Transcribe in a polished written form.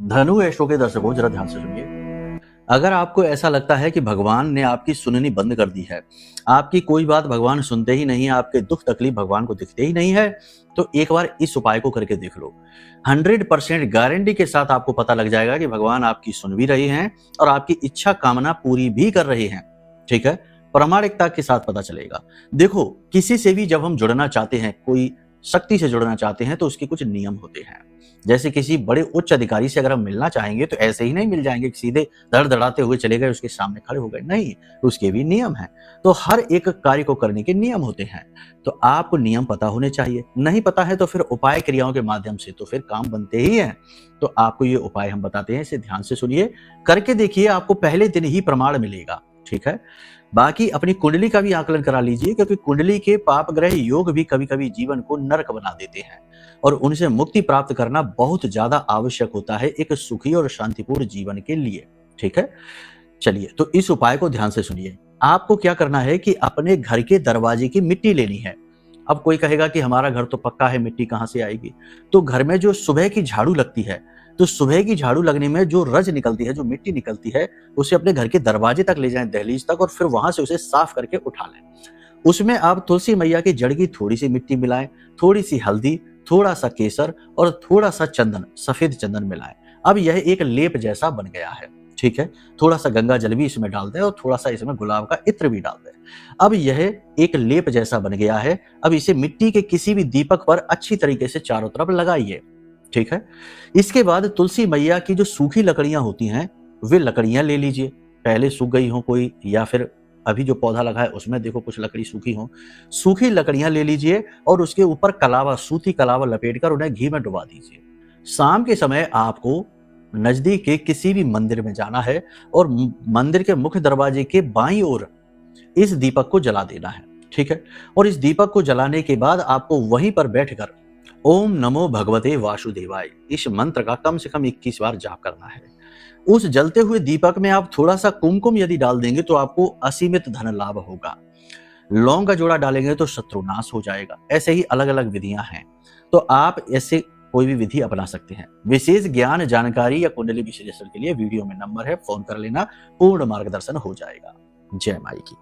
धनु एस्ट्रो के दर्शकों जरा ध्यान से सुनिए। अगर आपको ऐसा लगता है कि भगवान ने आपकी सुननी बंद कर दी है, आपकी कोई बात भगवान सुनते ही नहीं है, आपके दुख तकलीफ भगवान को दिखते ही नहीं है, तो एक बार इस उपाय को करके देख लो। 100% गारंटी के साथ आपको पता लग जाएगा कि भगवान आपकी सुन भी रहे हैं और आपकी इच्छा कामना पूरी भी कर रहे हैं। ठीक है, प्रामाणिकता के साथ पता चलेगा। देखो, किसी से भी जब हम जुड़ना चाहते हैं, कोई शक्ति से जुड़ना चाहते हैं, तो उसके कुछ नियम होते हैं। जैसे किसी बड़े उच्च अधिकारी से अगर हम मिलना चाहेंगे तो ऐसे ही नहीं मिल जाएंगे कि सीधे धड़धड़ाते हुए चले गए, उसके सामने खड़े हो गए, नहीं, उसके भी नियम हैं। तो हर एक कार्य को करने के नियम होते हैं, तो आपको नियम पता होने चाहिए। नहीं पता है तो फिर उपाय क्रियाओं के माध्यम से तो फिर काम बनते ही हैं। तो आपको ये उपाय हम बताते हैं, इसे ध्यान से सुनिए, करके देखिए, आपको पहले दिन ही प्रमाण मिलेगा। ठीक है, बाकी अपनी कुंडली का भी आकलन करा लीजिए, क्योंकि कुंडली के पाप ग्रह योग भी कभी कभी जीवन को नरक बना देते हैं और उनसे मुक्ति प्राप्त करना बहुत ज्यादा आवश्यक होता है एक सुखी और शांतिपूर्ण जीवन के लिए। ठीक है, चलिए तो इस उपाय को ध्यान से सुनिए। आपको क्या करना है कि अपने घर के दरवाजे की मिट्टी लेनी है। अब कोई कहेगा कि हमारा घर तो पक्का है, मिट्टी कहां से आएगी? तो घर में जो सुबह की झाड़ू लगती है, तो सुबह की झाड़ू लगने में जो रज निकलती है, जो मिट्टी निकलती है, उसे अपने घर के दरवाजे तक ले जाएं, दहलीज तक, और फिर वहां से उसे साफ करके उठा लें। उसमें आप तुलसी मैया की जड़ की थोड़ी सी मिट्टी मिलाएं, थोड़ी सी हल्दी, थोड़ा सा केसर और थोड़ा सा चंदन, सफेद चंदन मिलाएं। अब यह एक लेप जैसा बन गया है। ठीक है, थोड़ा सा गंगा जल भी इसमें डाल दें और थोड़ा सा इसमें गुलाब का इत्र भी डाल दें। अब यह एक लेप जैसा बन गया है। अब इसे मिट्टी के किसी भी दीपक पर अच्छी तरीके से चारों तरफ लगाइए। ठीक है, इसके बाद तुलसी मैया की जो सूखी लकड़ियां होती हैं, वे लकड़ियां ले लीजिए। पहले सूख गई हो कोई, या फिर अभी जो पौधा लगा है उसमें देखो कुछ लकड़ी सूखी हो, सूखी लकड़ियां ले लीजिए और उसके ऊपर कलावा, सूती कलावा लपेटकर उन्हें घी में डुबा दीजिए। शाम के समय आपको नजदीक के किसी भी मंदिर में जाना है और मंदिर के मुख्य दरवाजे के बाईं ओर इस दीपक को जला देना है। ठीक है, और इस दीपक को जलाने के बाद आपको वहीं पर बैठकर ओम नमो भगवते वासुदेवाय इस मंत्र का कम से कम 21 बार जाप करना है। उस जलते हुए दीपक में आप थोड़ा सा कुमकुम यदि डाल देंगे तो आपको असीमित धन लाभ होगा। लौंग का जोड़ा डालेंगे तो शत्रुनाश हो जाएगा। ऐसे ही अलग अलग विधियां हैं, तो आप ऐसे कोई भी विधि अपना सकते हैं। विशेष ज्ञान, जानकारी या कुंडली विश्लेषण के लिए वीडियो में नंबर है, फोन कर लेना, पूर्ण मार्गदर्शन हो जाएगा। जय माई की।